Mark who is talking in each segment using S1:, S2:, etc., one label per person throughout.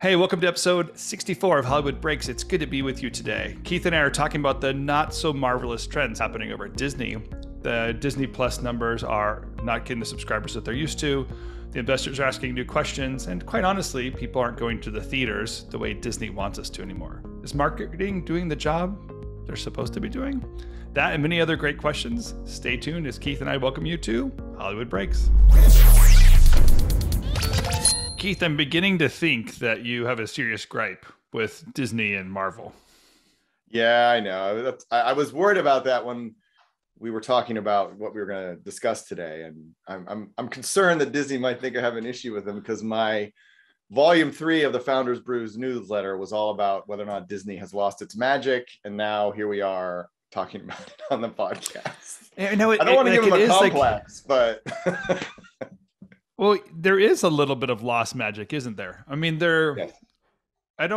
S1: Hey, welcome to episode 64 of Hollywood Breaks. It's good to be with you today. Keith and I are talking about the not so marvelous trends happening over at Disney. The Disney Plus numbers are not getting the subscribers that they're used to. The investors are asking new questions, and quite honestly, people aren't going to the theaters the way Disney wants us to anymore. Is marketing doing the job they're supposed to be doing? That and many other great questions. Stay tuned as Keith and I welcome you to Hollywood Breaks. Keith, I'm beginning to think that you have a serious gripe with Disney and Marvel.
S2: Yeah, I know. I was worried about that when we were talking about what we were going to discuss today, and I'm concerned that Disney might think I have an issue with them because my volume 3 of the Founders Brews newsletter was all about whether or not Disney has lost its magic, and now here we are talking about it on the podcast.
S1: I don't
S2: want to give them a complex, but.
S1: Well, there is a little bit of lost magic, isn't there? I mean,
S2: Yes.
S1: I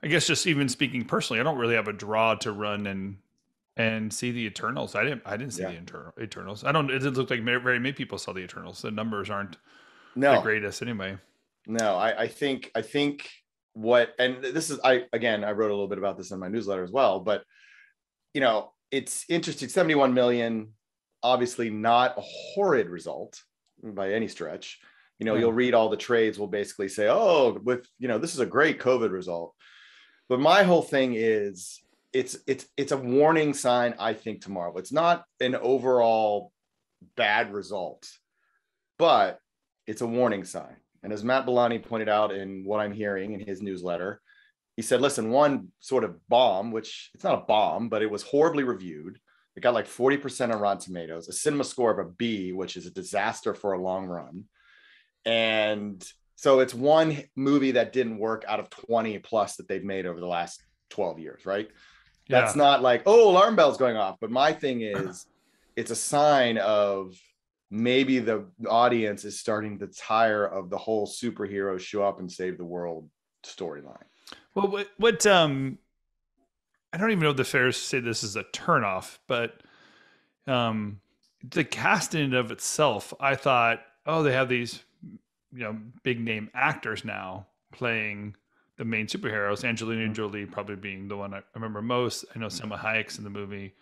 S1: guess just even speaking personally, I don't really have a draw to run and see the Eternals. I didn't see the Eternals. It didn't look like very many people saw the Eternals. The numbers aren't the greatest anyway.
S2: No, I think what, and this is, I wrote a little bit about this in my newsletter as well, but it's interesting. 71 million. Obviously not a horrid result by any stretch. You'll read all the trades will basically say, oh, this is a great COVID result. But my whole thing is it's a warning sign, I think, to Marvel. It's not an overall bad result, but it's a warning sign. And as Matt Bellani pointed out in what I'm hearing in his newsletter, he said, listen, one sort of bomb, which it's not a bomb, but it was horribly reviewed. It got like 40% on Rotten Tomatoes, a cinema score of a B, which is a disaster for a long run. And so it's one movie that didn't work out of 20 plus that they've made over the last 12 years, right? Yeah. That's not like, oh, alarm bells going off. But my thing is, it's a sign of maybe the audience is starting to tire of the whole superheroes show up and save the world storyline.
S1: Well, what I don't even know if the fairs say this is a turnoff, but the cast in and of itself, I thought, oh, they have these, big name actors now playing the main superheroes. Angelina Jolie probably being the one I remember most. I know Selma Hayek's in the movie.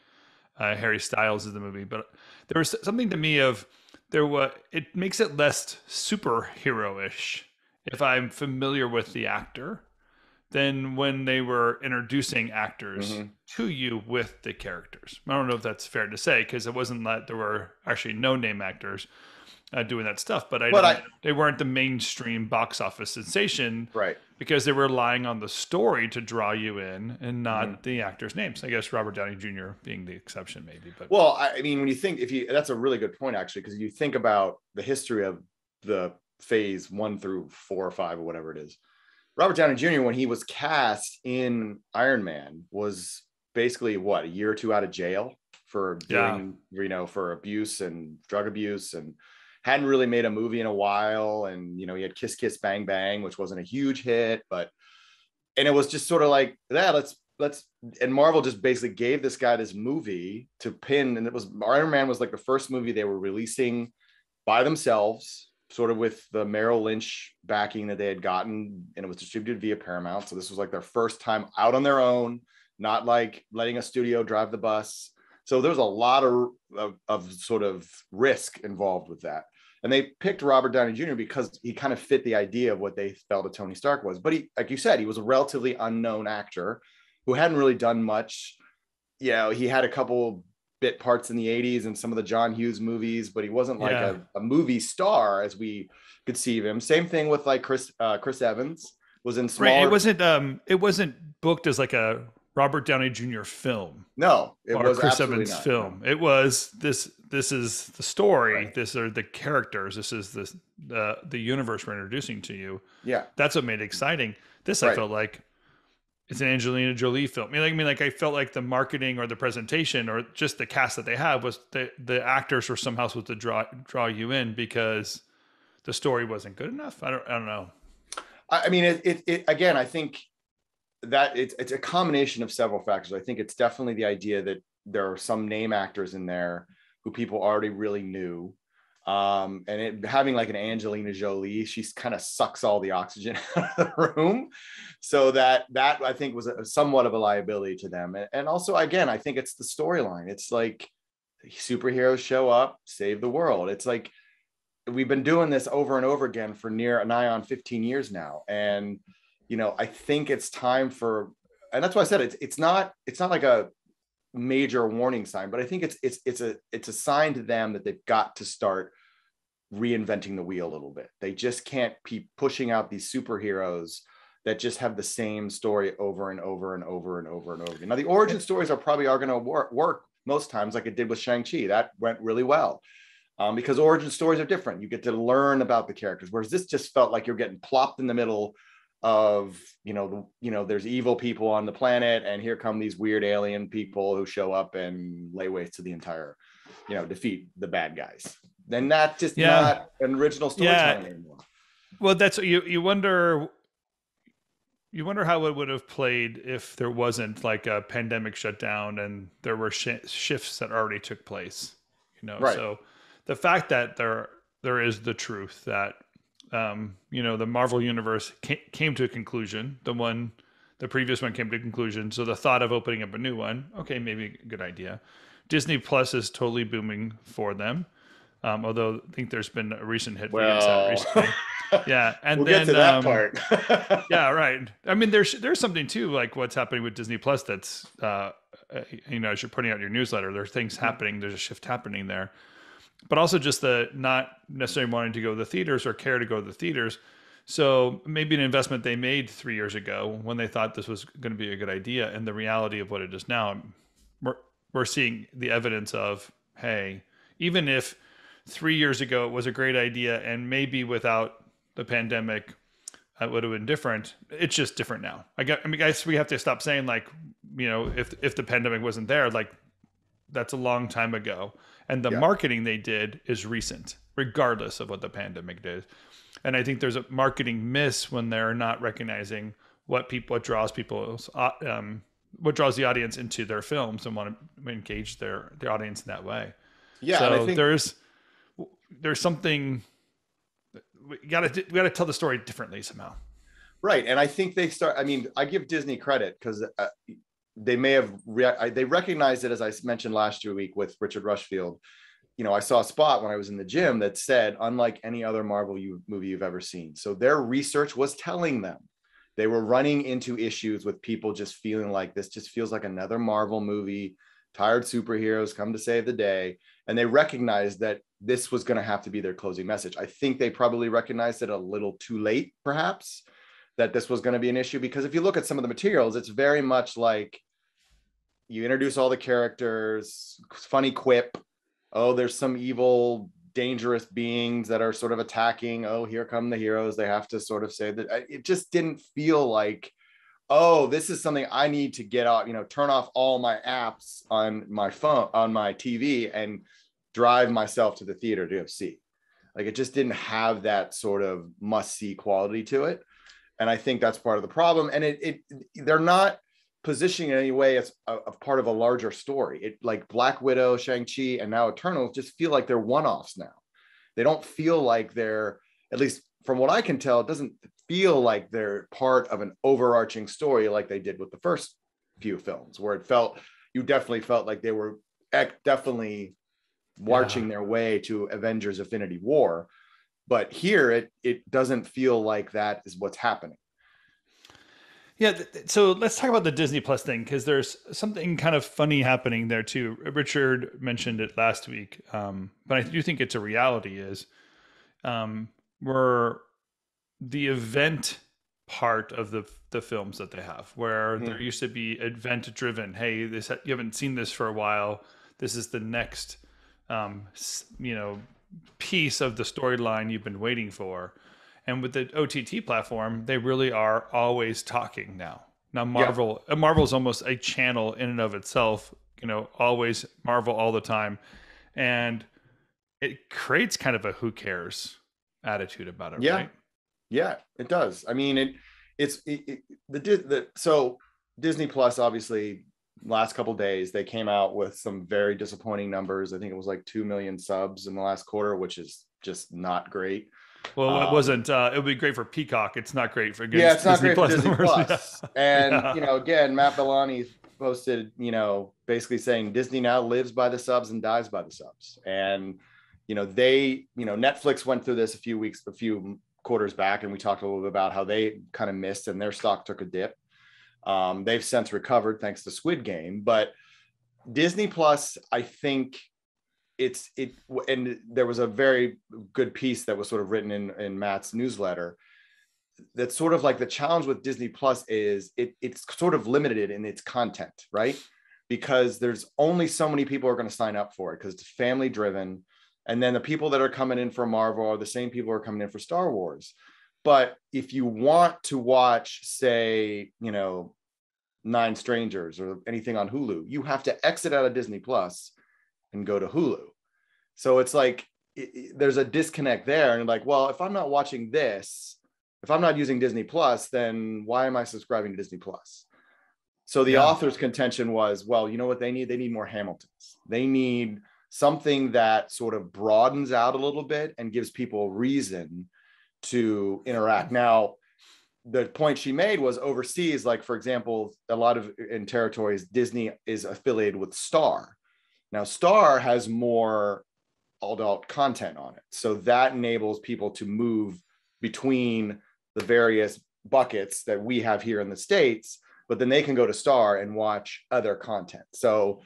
S1: Harry Styles is in the movie, but there was something to me of it makes it less superhero-ish if I'm familiar with the actor than when they were introducing actors to you with the characters. I don't know if that's fair to say, because it wasn't that there were actually no name actors doing that stuff, but they weren't the mainstream box office sensation,
S2: right? Because
S1: they were relying on the story to draw you in and not the actors' names. I guess Robert Downey Jr. being the exception, maybe. But
S2: well, I mean, when you think, that's a really good point, actually, because you think about the history of the phase 1 through 4 or 5 or whatever it is. Robert Downey Jr., when he was cast in Iron Man, was basically a year or two out of jail for doing, for abuse and drug abuse, and hadn't really made a movie in a while. And, he had Kiss Kiss Bang Bang, which wasn't a huge hit, and it was just sort of like that. And Marvel just basically gave this guy this movie to pin. And Iron Man was like the first movie they were releasing by themselves, sort of with the Merrill Lynch backing that they had gotten, and it was distributed via Paramount. So this was like their first time out on their own, not like letting a studio drive the bus. So there was a lot of sort of risk involved with that. And they picked Robert Downey Jr. because he kind of fit the idea of what they felt a Tony Stark was. But he, like you said, he was a relatively unknown actor who hadn't really done much. He had a couple bit parts in the 80s and some of the John Hughes movies, but he wasn't like a movie star as we could see him. Same thing with like Chris Evans was in smaller.
S1: Right. It wasn't booked as like a Robert Downey Jr. film.
S2: No, it was
S1: Chris Evans
S2: not.
S1: film. It was this is the story. Right. These are the characters. This is the universe we're introducing to you.
S2: Yeah.
S1: That's what made it exciting. This I felt like it's an Angelina Jolie film. I felt like the marketing or the presentation or just the cast that they have was the actors were somehow supposed to draw you in because the story wasn't good enough. I don't know.
S2: I mean, it again, I think that it's a combination of several factors. I think it's definitely the idea that there are some name actors in there who people already really knew. And it having like an Angelina Jolie, she's kind of sucks all the oxygen out of the room. So that I think was somewhat of a liability to them. And also, again, I think it's the storyline. It's like superheroes show up, save the world. It's like we've been doing this over and over again for nigh on 15 years now. And, I think it's time for, and that's why I said it's not like a major warning sign, but I think it's a sign to them that they've got to start reinventing the wheel a little bit. They just can't keep pushing out these superheroes that just have the same story over and over and over and over and over again. Now, the origin stories are going to work most times, like it did with Shang-Chi. That went really well. Because origin stories are different. You get to learn about the characters, whereas this just felt like you're getting plopped in the middle of, there's evil people on the planet, and here come these weird alien people who show up and lay waste to the entire, defeat the bad guys. Then that's just not an original storytelling anymore.
S1: Well, that's you wonder. You wonder how it would have played if there wasn't like a pandemic shutdown and there were shifts that already took place.
S2: Right.
S1: So the fact that there is the truth that the Marvel universe came to a conclusion. The previous one came to a conclusion. So the thought of opening up a new one, okay, maybe a good idea. Disney Plus is totally booming for them. Although I think there's been a recent hit against that recently. Yeah, and
S2: we'll
S1: then
S2: get to that part.
S1: yeah, right. I mean, there's something too, like what's happening with Disney Plus. That's as you're putting out your newsletter, there's things happening. There's a shift happening there, but also just the not necessarily wanting to go to the theaters or care to go to the theaters. So maybe an investment they made 3 years ago when they thought this was going to be a good idea, and the reality of what it is now, we're seeing the evidence of, hey, even if 3 years ago it was a great idea and maybe without the pandemic it would have been different, it's just different now. I guess we have to stop saying like, if the pandemic wasn't there, like that's a long time ago, and the marketing they did is recent regardless of what the pandemic did. And I think there's a marketing miss when they're not recognizing what draws what draws the audience into their films and want to engage their audience in that way.
S2: Yeah,
S1: so
S2: and I think
S1: there's something we got to tell the story differently somehow.
S2: Right, and I think I give Disney credit because they may have they recognized it, as I mentioned last week with Richard Rushfield. I saw a spot when I was in the gym that said, unlike any other Marvel movie you've ever seen. So their research was telling them they were running into issues with people just feeling like this just feels like another Marvel movie, tired superheroes come to save the day. And they recognized that this was going to have to be their closing message. I think they probably recognized it a little too late, perhaps, that this was going to be an issue. Because if you look at some of the materials, it's very much like you introduce all the characters, funny quip. Oh, there's some evil, dangerous beings that are sort of attacking. Oh, here come the heroes. They have to sort of say that. It just didn't feel like, oh, this is something I need to get out, turn off all my apps on my phone, on my TV, and drive myself to the theater to go see. Like, it just didn't have that sort of must-see quality to it. And I think that's part of the problem. And they're not positioning in any way as a part of a larger story. It, like Black Widow, Shang-Chi, and now Eternals, just feel like they're one-offs now. They don't feel like they're, at least from what I can tell, it doesn't feel like they're part of an overarching story like they did with the first few films, where you definitely felt like they were definitely marching their way to Avengers Infinity War. But here, it doesn't feel like that is what's happening.
S1: Yeah, so let's talk about the Disney Plus thing, because there's something kind of funny happening there too. Richard mentioned it last week, but I do think it's a reality is where the event part of the films that they have, where there used to be event driven. Hey, you haven't seen this for a while. This is the next, piece of the storyline you've been waiting for. And with the OTT platform, they really are always talking now. Now, Marvel's almost a channel in and of itself, always Marvel all the time. And it creates kind of a who cares attitude about it, right?
S2: Yeah, it does. I mean, so Disney Plus, obviously, last couple of days, they came out with some very disappointing numbers. I think it was like 2 million subs in the last quarter, which is just not great.
S1: Well, it wasn't. It would be great for Peacock. It's not great for
S2: Yeah, it's not
S1: Disney
S2: great for
S1: Plus
S2: Disney
S1: numbers.
S2: Plus.
S1: Yeah.
S2: And
S1: Yeah.
S2: again, Matt Bellani posted, basically saying Disney now lives by the subs and dies by the subs. And Netflix went through this a few quarters back, and we talked a little bit about how they kind of missed and their stock took a dip. They've since recovered thanks to Squid Game, but Disney Plus, I think and there was a very good piece that was sort of written in Matt's newsletter. That's sort of like the challenge with Disney Plus is it's sort of limited in its content, right? Because there's only so many people are going to sign up for it because it's family driven. And then the people that are coming in for Marvel are the same people who are coming in for Star Wars. But if you want to watch, say, Nine Strangers or anything on Hulu, you have to exit out of Disney Plus and go to Hulu. So it's like there's a disconnect there. And like, well, if I'm not watching this, if I'm not using Disney Plus, then why am I subscribing to Disney Plus? So the author's contention was, well, you know what they need? They need more Hamiltons. They need something that sort of broadens out a little bit and gives people a reason to interact. Now, the point she made was overseas, like, for example, a lot of in territories, Disney is affiliated with Star. Now, Star has more adult content on it. So that enables people to move between the various buckets that we have here in the States, but then they can go to Star and watch other content. So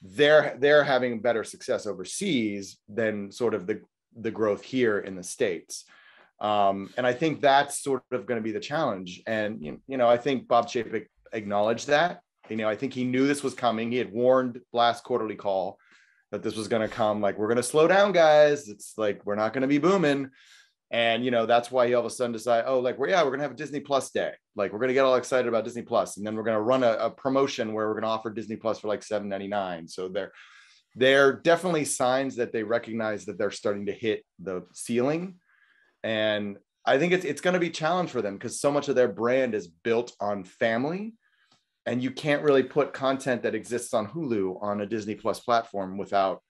S2: they're having better success overseas than sort of the growth here in the States. And I think that's sort of going to be the challenge. And, I think Bob Chapek acknowledged that. I think he knew this was coming. He had warned last quarterly call that this was going to come. Like, we're going to slow down, guys. It's like, we're not going to be booming. And, that's why he all of a sudden decided, we're going to have a Disney Plus day. Like, we're going to get all excited about Disney Plus. And then we're going to run a promotion where we're going to offer Disney Plus for like $7.99. So they're definitely signs that they recognize that they're starting to hit the ceiling. And I think it's going to be a challenge for them because so much of their brand is built on family. And you can't really put content that exists on Hulu on a Disney Plus platform without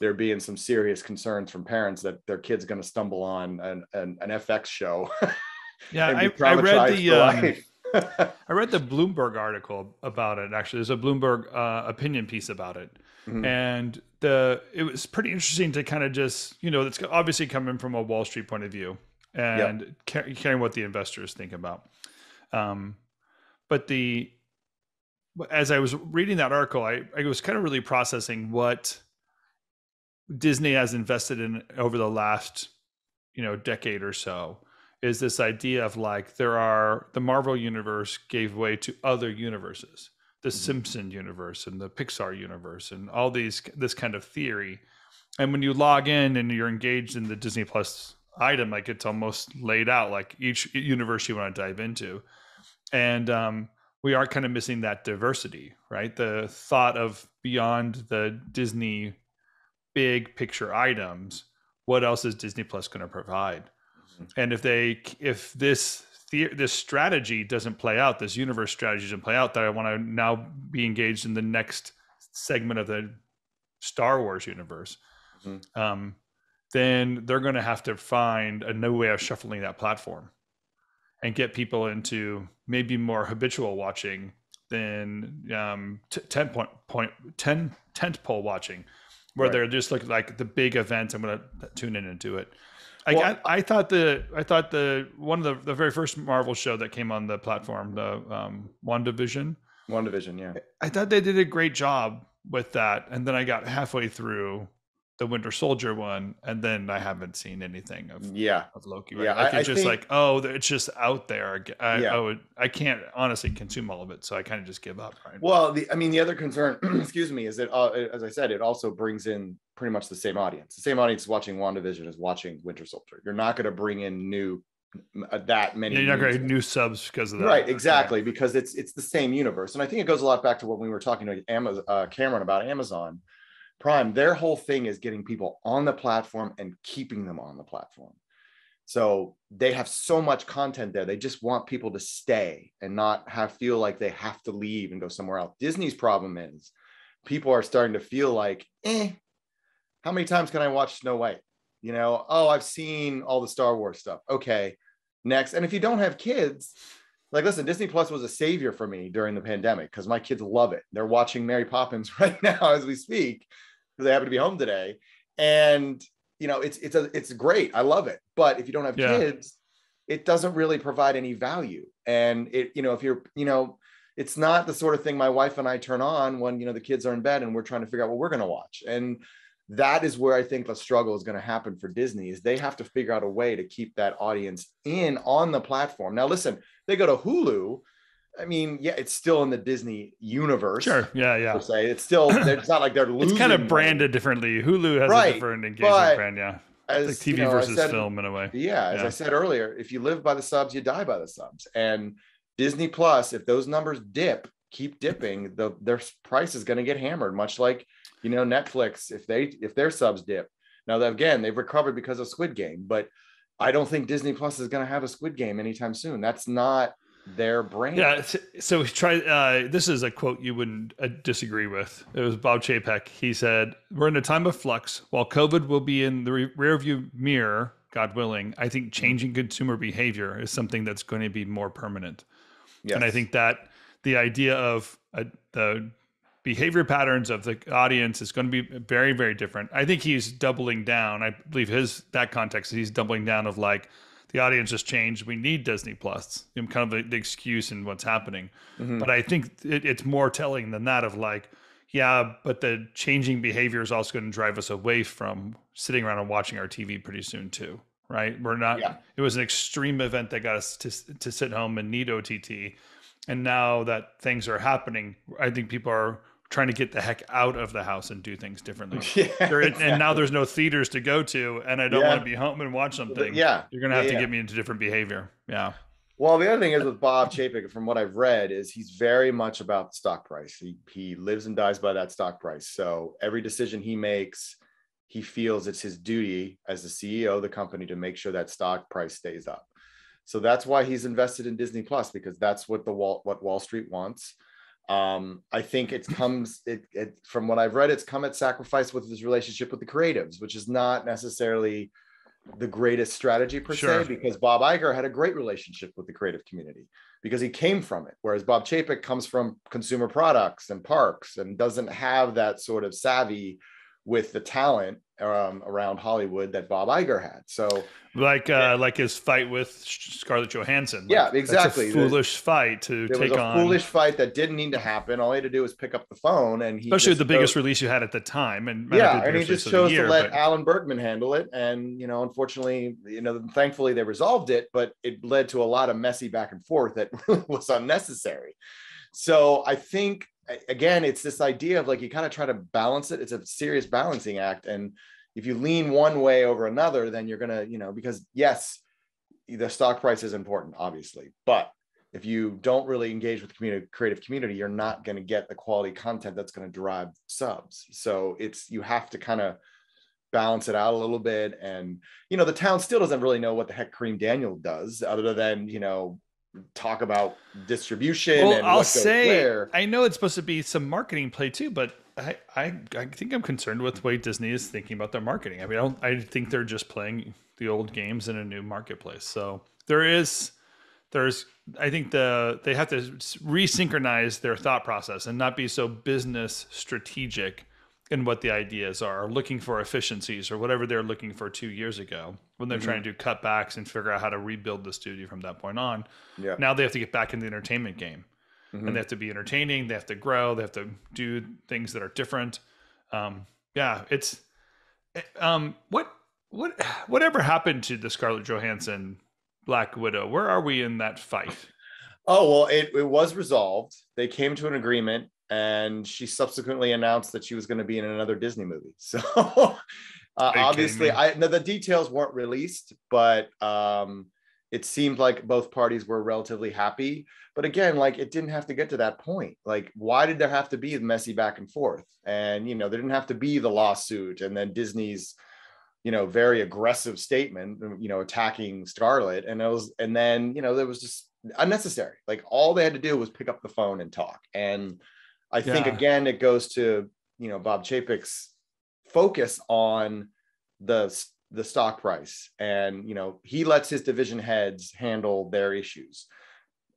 S2: there being some serious concerns from parents that their kid's going to stumble on an FX show.
S1: Yeah, I read the Bloomberg article about it. Actually, there's a Bloomberg opinion piece about it, and it was pretty interesting to kind of just it's obviously coming from a Wall Street point of view and caring what the investors think about. But as I was reading that article, I was kind of really processing what Disney has invested in over the last, decade or so, is this idea of like the Marvel universe gave way to other universes, the Simpson universe and the Pixar universe and all this kind of theory. And when you log in and you're engaged in the Disney Plus item, like it's almost laid out like each universe you want to dive into. And we are kind of missing that diversity, right? The thought of beyond the Disney big picture items, what else is Disney Plus going to provide? And if this strategy doesn't play out, this universe strategy doesn't play out, that I want to now be engaged in the next segment of the Star Wars universe, then they're going to have to find a new way of shuffling that platform and get people into maybe more habitual watching than tentpole watching, where they're just like the big events. I'm going to tune in and do it. I thought one of the very first Marvel show that came on the platform, the WandaVision,
S2: yeah.
S1: I thought they did a great job with that. And then I got halfway through the Winter Soldier one, and then I haven't seen anything of Loki. Right?
S2: Yeah,
S1: it's just out there. I can't honestly consume all of it, so I kind of just give up. Right.
S2: Well, the other concern, excuse me, is that as I said, it also brings in pretty much the same audience. The same audience watching WandaVision is watching Winter Soldier. You're not going to bring in that many.
S1: Yeah, you're not going to get new subs because of that.
S2: Right, exactly, because it's the same universe, and I think it goes a lot back to what we were talking to Cameron about Amazon Prime. Their whole thing is getting people on the platform and keeping them on the platform. So they have so much content there. They just want people to stay and not feel like they have to leave and go somewhere else. Disney's problem is people are starting to feel like, how many times can I watch Snow White? Oh, I've seen all the Star Wars stuff. Okay, next. And if you don't have kids, like, listen, Disney Plus was a savior for me during the pandemic because my kids love it. They're watching Mary Poppins right now as we speak because they happen to be home today. And it's great. I love it. But if you don't have kids, it doesn't really provide any value. And if you're, it's not the sort of thing my wife and I turn on when, the kids are in bed and we're trying to figure out what we're going to watch. And that is where I think the struggle is going to happen for Disney, is they have to figure out a way to keep that audience in on the platform. Now, listen, they go to Hulu. I mean, it's still in the Disney universe.
S1: Sure. Yeah.
S2: Per se. It's still, it's not like they're losing.
S1: It's kind of branded differently. Hulu has a different engagement brand. Yeah. As like TV versus film in a way.
S2: Yeah. As I said earlier, if you live by the subs, you die by the subs. And Disney Plus, if those numbers keep dipping, their price is going to get hammered, much like, Netflix, if their subs dip. Now, again, they've recovered because of Squid Game, but I don't think Disney Plus is going to have a Squid Game anytime soon. That's not their brand.
S1: Yeah. So try. This is a quote you wouldn't disagree with. It was Bob Chapek. He said, "We're in a time of flux. While COVID will be in the rearview mirror, God willing, I think changing consumer behavior is something that's going to be more permanent." Yes. And I think that the idea of the behavior patterns of the audience is going to be very, very different. I think he's doubling down. I believe that context, he's doubling down of like, the audience has changed. We need Disney Plus, kind of the excuse in what's happening. Mm-hmm. But I think it's more telling than that of like, but the changing behavior is also going to drive us away from sitting around and watching our TV pretty soon too, right? We're not, it was an extreme event that got us to sit home and need OTT. And now that things are happening, I think people are trying to get the heck out of the house and do things differently. Exactly. And now there's no theaters to go to, and I don't want to be home and watch something. You're going to have to get me into different behavior. Yeah.
S2: Well, the other thing is with Bob Chapek, from what I've read, is he's very much about the stock price. He lives and dies by that stock price. So every decision he makes, he feels it's his duty as the CEO of the company to make sure that stock price stays up. So that's why he's invested in Disney Plus, because that's what what Wall Street wants. I think from what I've read, it's come at sacrifice with his relationship with the creatives, which is not necessarily the greatest strategy per se, because Bob Iger had a great relationship with the creative community because he came from it. Whereas Bob Chapek comes from consumer products and parks and doesn't have that sort of savvy with the talent around Hollywood that Bob Iger had. So
S1: like his fight with Scarlett Johansson.
S2: Exactly.
S1: That's a foolish fight to take on. It was a
S2: foolish fight that didn't need to happen. All he had to do was pick up the phone, and
S1: especially with the biggest release you had at the time, and
S2: he just chose to let Alan Bergman handle it. And unfortunately, thankfully they resolved it, but it led to a lot of messy back and forth that was unnecessary. So I think, again, it's this idea of like, you kind of try to balance it. It's a serious balancing act. And if you lean one way over another, then you're going to, because yes, the stock price is important, obviously, but if you don't really engage with the creative community, you're not going to get the quality content that's going to drive subs. So you have to kind of balance it out a little bit. And, the town still doesn't really know what the heck Kareem Daniel does other than, talk about distribution.
S1: Well, I'll say, I know it's supposed to be some marketing play too, but I think I'm concerned with the way Disney is thinking about their marketing. I mean, I think they're just playing the old games in a new marketplace. So I think they have to resynchronize their thought process and not be so business strategic in what the ideas are, looking for efficiencies or whatever they're looking for 2 years ago when they're trying to do cutbacks and figure out how to rebuild the studio from that point on. Yeah. Now they have to get back in the entertainment game, and they have to be entertaining. They have to grow. They have to do things that are different. Whatever happened to the Scarlett Johansson Black Widow? Where are we in that fight?
S2: Oh, well, it was resolved. They came to an agreement, and she subsequently announced that she was going to be in another Disney movie. So obviously, the details weren't released, but it seemed like both parties were relatively happy. But again, like, it didn't have to get to that point. Like, why did there have to be the messy back and forth? And, there didn't have to be the lawsuit and then Disney's, very aggressive statement, attacking Scarlett. And then, there was just unnecessary. Like all they had to do was pick up the phone and talk. And I think, again, it goes to, Bob Chapek's focus on the stock price. And, he lets his division heads handle their issues.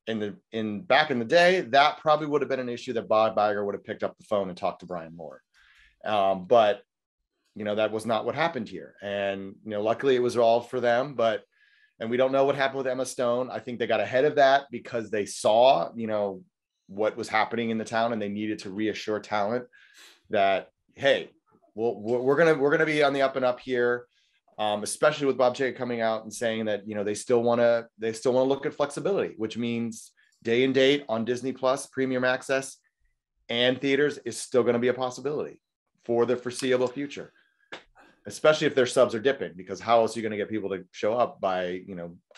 S2: Back in the day, that probably would have been an issue that Bob Iger would have picked up the phone and talked to Brian Moore. But that was not what happened here. And, luckily it was all for them, and we don't know what happened with Emma Stone. I think they got ahead of that because they saw, what was happening in the town, and they needed to reassure talent that, hey, we're going to be on the up and up here. Especially with Bob Chapek coming out and saying that, they still want to look at flexibility, which means day and date on Disney Plus, premium access, and theaters is still going to be a possibility for the foreseeable future, especially if their subs are dipping, because how else are you going to get people to show up by,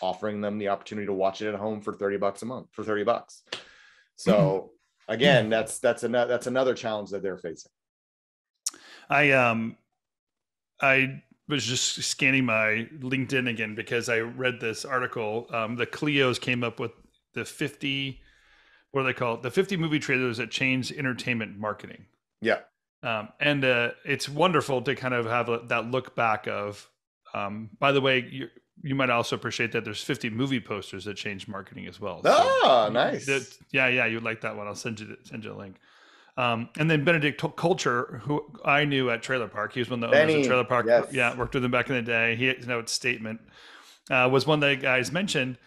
S2: offering them the opportunity to watch it at home for $30 a month, for $30. So again, that's another challenge that they're facing.
S1: I was just scanning my LinkedIn again because I read this article. The Clios came up with the 50, what do they call it? The 50 movie trailers that changed entertainment marketing.
S2: Yeah.
S1: And it's wonderful to kind of have that look back of, by the way, you might also appreciate that there's 50 movie posters that changed marketing as well.
S2: Oh, so, nice.
S1: Yeah. You'd like that one. I'll send you a link. And then Benedict Culture, who I knew at Trailer Park, he was one of the owners of Trailer Park.
S2: Yes.
S1: Yeah, worked with him back in the day. His statement was one that the guys mentioned,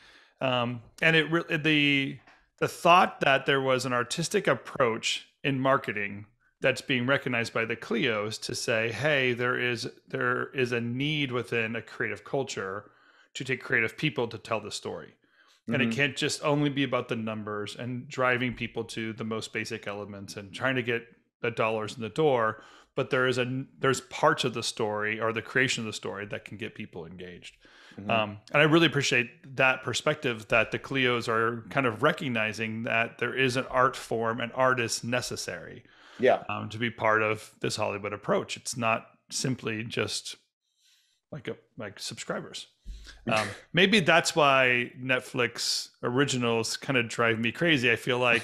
S1: and the thought that there was an artistic approach in marketing that's being recognized by the Clios to say, hey, there is a need within a creative culture to take creative people to tell the story. And it can't just only be about the numbers and driving people to the most basic elements and trying to get the dollars in the door. But there's parts of the story or the creation of the story that can get people engaged. And I really appreciate that perspective that the Clios are kind of recognizing that there is an art form and artist necessary to be part of this Hollywood approach. It's not simply just like subscribers. Maybe that's why Netflix originals kind of drive me crazy. I feel like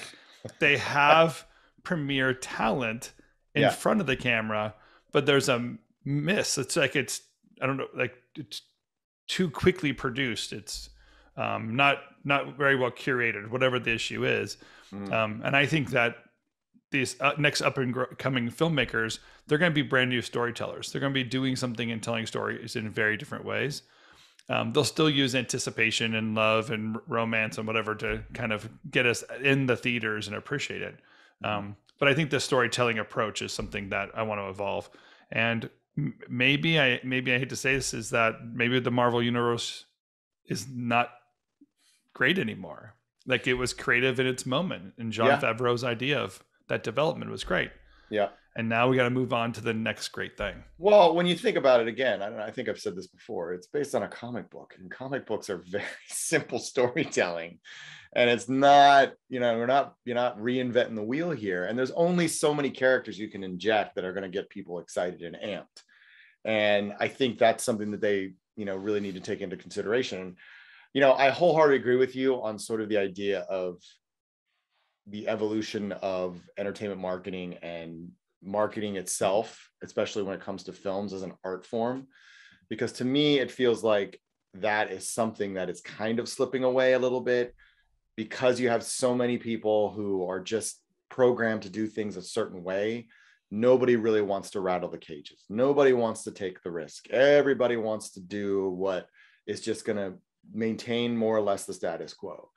S1: they have premier talent in front of the camera, but there's a miss. It's like it's too quickly produced. It's not very well curated, whatever the issue is. And I think that these next up and coming filmmakers, they're going to be brand new storytellers. They're going to be doing something and telling stories in very different ways. They'll still use anticipation and love and romance and whatever to kind of get us in the theaters and appreciate it. But I think the storytelling approach is something that I want to evolve. And maybe I hate to say this, is that maybe the Marvel universe is not great anymore. Like it was creative in its moment, and Jon Favreau's idea of that development was great.
S2: Yeah.
S1: And now we got to move on to the next great thing.
S2: Well, when you think about it again, I think I've said this before, it's based on a comic book, and comic books are very simple storytelling. And it's not, you're not reinventing the wheel here. And there's only so many characters you can inject that are going to get people excited and amped. And I think that's something that they, really need to take into consideration. I wholeheartedly agree with you on sort of the idea of the evolution of entertainment marketing and marketing itself, especially when it comes to films as an art form, because to me, it feels like that is something that is kind of slipping away a little bit, because you have so many people who are just programmed to do things a certain way. Nobody really wants to rattle the cages. Nobody wants to take the risk. Everybody wants to do what is just going to maintain more or less the status quo.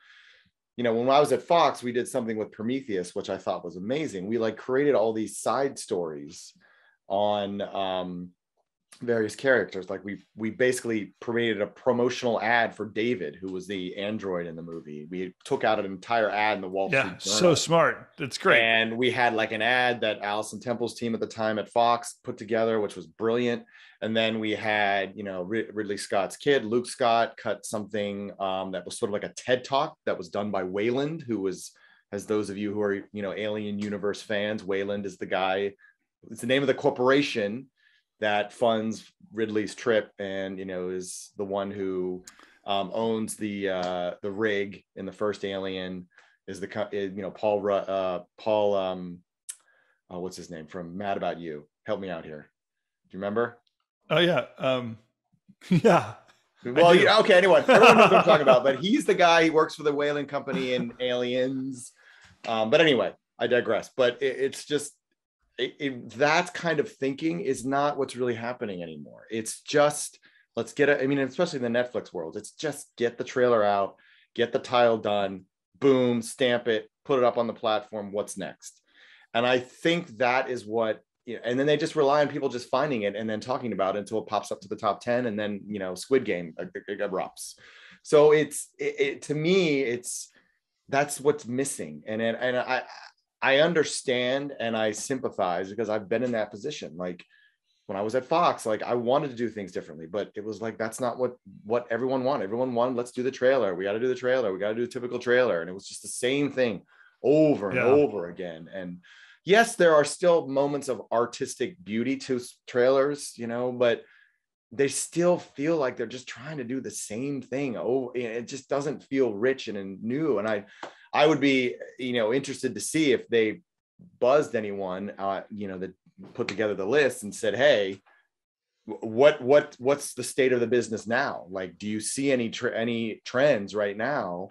S2: When I was at Fox, we did something with Prometheus, which I thought was amazing. We created all these side stories on various characters. Like we basically created a promotional ad for David, who was the android in the movie. We took out an entire ad in the Wall Street Journal.
S1: So smart. It's great.
S2: And we had an ad that Allison Temple's team at the time at Fox put together, which was brilliant. And then we had, Ridley Scott's kid, Luke Scott, cut something that was sort of like a TED Talk that was done by Wayland, who was, as those of you who are, Alien Universe fans, Wayland is the guy, it's the name of the corporation that funds Ridley's trip, and is the one who owns the rig in the first Alien. Is Paul what's his name from Mad About You? Help me out here. Do you remember?
S1: Oh yeah, yeah.
S2: Well, okay. Anyway, everyone knows what I'm talking about, but he's the guy. He works for the whaling company in Aliens. But anyway, I digress. But it's just that kind of thinking is not what's really happening anymore. It's just let's get it. I mean, especially in the Netflix world, it's just get the trailer out, get the title done, boom, stamp it, put it up on the platform. What's next? And I think that is what. And then they just rely on people just finding it and then talking about it until it pops up to the top 10, and then Squid Game erupts. So to me, that's what's missing. And I understand and I sympathize because I've been in that position. Like when I was at Fox, like I wanted to do things differently, but it was like that's not what everyone wanted. Everyone wanted, let's do the trailer. We got to do the trailer. We got to do a typical trailer, and it was just the same thing over and over again. And yes, there are still moments of artistic beauty to trailers, but they still feel like they're just trying to do the same thing. Oh, it just doesn't feel rich and new. And I would be, interested to see if they buzzed anyone, that put together the list and said, hey, what's the state of the business now? Like, do you see any trends right now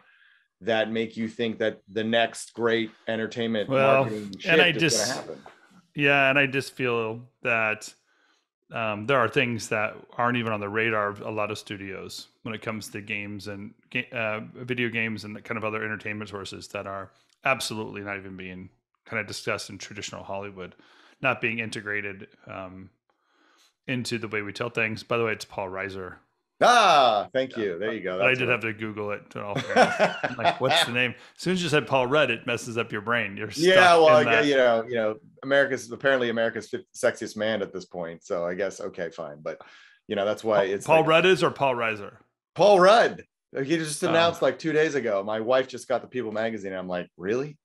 S2: that make you think that the next great entertainment marketing shift is going to happen?
S1: Yeah, and I just feel that there are things that aren't even on the radar of a lot of studios when it comes to games and video games and the kind of other entertainment sources that are absolutely not even being kind of discussed in traditional Hollywood, not being integrated into the way we tell things. By the way, it's Paul Reiser.
S2: Thank you. There you go.
S1: But I did have to Google it. I'm like, what's the name? As soon as you said Paul Rudd, it messes up your brain. You're stuck
S2: America's sexiest man at this point. So I guess okay, fine. But that's why it's
S1: Paul Rudd or Paul Reiser.
S2: Paul Rudd. He just announced like 2 days ago. My wife just got the People magazine. I'm like, really?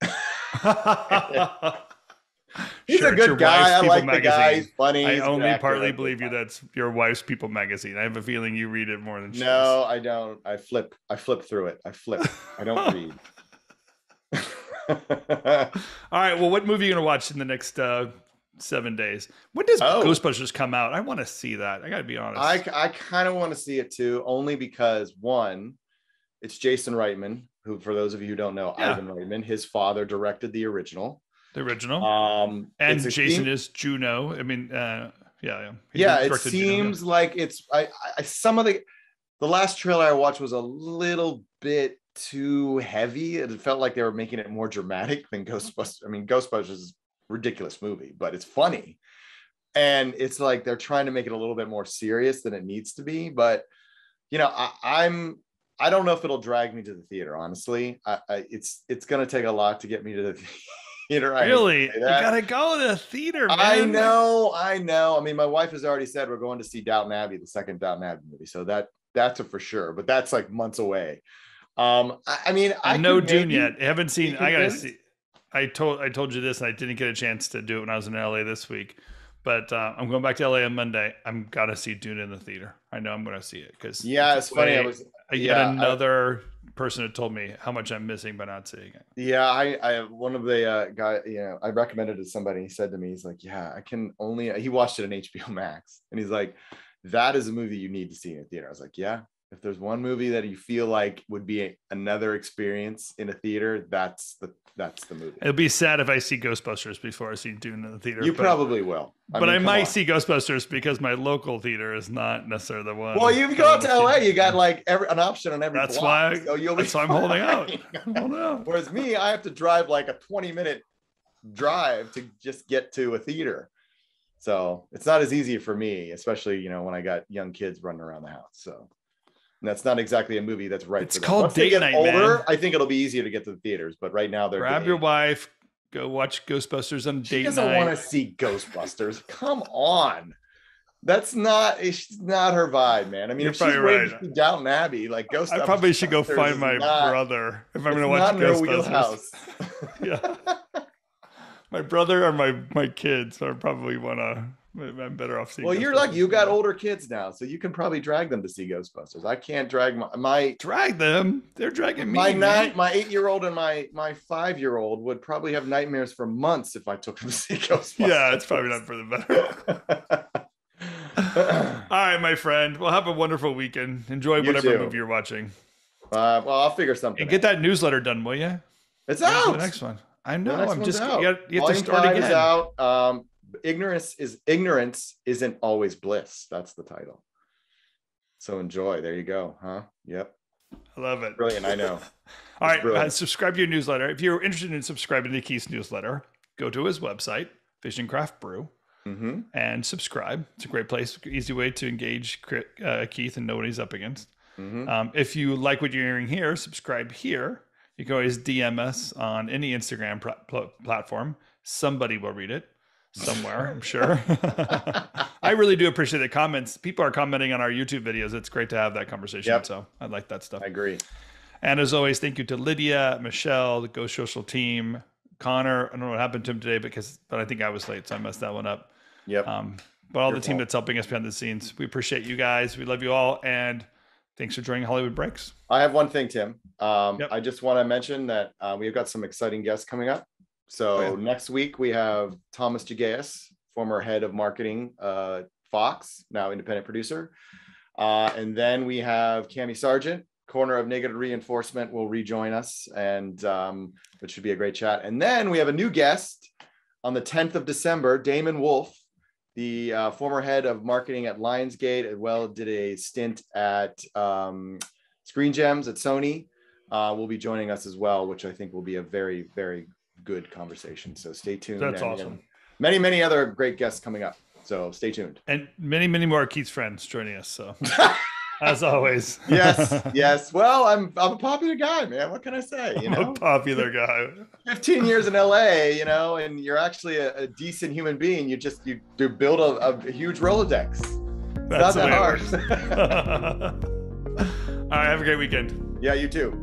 S2: He's a good guy. I like the guy. He's funny.
S1: I only partly believe you. That's your wife's People magazine. I have a feeling you read it more than she
S2: does. I don't. I flip through it. I don't read.
S1: All right. Well, what movie are you going to watch in the next 7 days? When does Ghostbusters come out? I want to see that. I got to be honest.
S2: I kind of want to see it too, only because one, it's Jason Reitman, who, for those of you who don't know, Ivan Reitman, his father directed the original.
S1: And Jason is Juno. I mean,
S2: it seems like it's some of the last trailer I watched was a little bit too heavy. It felt like they were making it more dramatic than Ghostbusters. I mean, Ghostbusters is a ridiculous movie, but it's funny. And it's like they're trying to make it a little bit more serious than it needs to be. But, I don't know if it'll drag me to the theater, honestly. It's going to take a lot to get me to the theater.
S1: Really? You gotta go to the theater, man.
S2: I know. I mean, my wife has already said we're going to see Downton Abbey, the second Downton Abbey movie. So that's a for sure, but that's like months away. I know
S1: Dune yet. I haven't seen. I gotta see. I told you this, and I didn't get a chance to do it when I was in LA this week. But I'm going back to LA on Monday. I'm gotta see Dune in the theater. I know I'm gonna see it because
S2: it's funny.
S1: Another person had told me how much I'm missing by not seeing it.
S2: Yeah, I one of the guy, I recommended it to somebody. He said to me, he's like, yeah, I can only. He watched it on HBO Max, and he's like, that is a movie you need to see in a theater. I was like, yeah. If there's one movie that you feel like would be another experience in a theater, that's the movie.
S1: It'll be sad if I see Ghostbusters before I see Dune in the theater.
S2: You probably will.
S1: I might see Ghostbusters because my local theater is not necessarily the one.
S2: Well, you go out to LA, you got like an option on every block.
S1: That's why I'm holding out.
S2: Whereas me, I have to drive like a 20-minute drive to just get to a theater. So it's not as easy for me, especially, when I got young kids running around the house. So. And that's not exactly a movie that's right.
S1: It's called Date Night, man.
S2: I think it'll be easier to get to the theaters, but right now they're
S1: grab your wife, go watch Ghostbusters on date night.
S2: She doesn't want to see Ghostbusters. Come on, it's not her vibe, man. I mean, if she's ready to see Downton Abbey, like Ghostbusters,
S1: I probably should go find my brother if I'm going to watch Ghostbusters. Yeah, my brother or my kids are probably want to I'm better off seeing.
S2: Well, you're like, you got older kids now, so you can probably drag them to see Ghostbusters. I can't drag my
S1: drag them. They're dragging me.
S2: My 8-year-old and my 5-year-old would probably have nightmares for months if I took them to see Ghostbusters.
S1: Yeah, it's probably not for the better. All right, my friend. Well, have a wonderful weekend. Enjoy whatever movie you're watching.
S2: Well, I'll figure something.
S1: And get that newsletter done, will you?
S2: It's out.
S1: The next one. I know. I'm just.
S2: Out.
S1: You have to start again.
S2: Is out. Ignorance isn't always bliss. That's the title. So enjoy. There you go. Huh? Yep.
S1: I love it.
S2: Brilliant. I know.
S1: All right. Subscribe to your newsletter. If you're interested in subscribing to Keith's newsletter, go to his website, Fish and Craft Brew, and subscribe. It's a great place. Easy way to engage Keith and know what he's up against. If you like what you're hearing here, subscribe here. You can always DM us on any Instagram platform. Somebody will read it. Somewhere, I'm sure. I really do appreciate the comments. People are commenting on our YouTube videos. It's great to have that conversation. Yep. So I like that stuff.
S2: I agree.
S1: And as always, thank you to Lydia, Michelle, the Ghost Social team, Connor. I don't know what happened to him today, but I think I was late, so I messed that one up.
S2: Yep.
S1: But all the team that's helping us behind the scenes, we appreciate you guys. We love you all, and thanks for joining Hollywood Breaks.
S2: I have one thing, Tim. I just want to mention that we've got some exciting guests coming up. So next week we have Thomas Jagais, former head of marketing, Fox, now independent producer. And then we have Cammie Sargent, corner of Negative Reinforcement, will rejoin us, and which should be a great chat. And then we have a new guest on the 10th of December, Damon Wolf, the former head of marketing at Lionsgate, as well did a stint at Screen Gems at Sony, will be joining us as well, which I think will be a very, very good conversation. So stay tuned.
S1: That's awesome.
S2: Many, many other great guests coming up. So stay tuned.
S1: And many, many more Keith's friends joining us. So as always.
S2: Yes. Well, I'm a popular guy, man. What can I say?
S1: I'm a popular guy.
S2: 15 years in LA, and you're actually a decent human being. You build a huge Rolodex.
S1: That's not that hard. All right. Have a great weekend.
S2: Yeah, you too.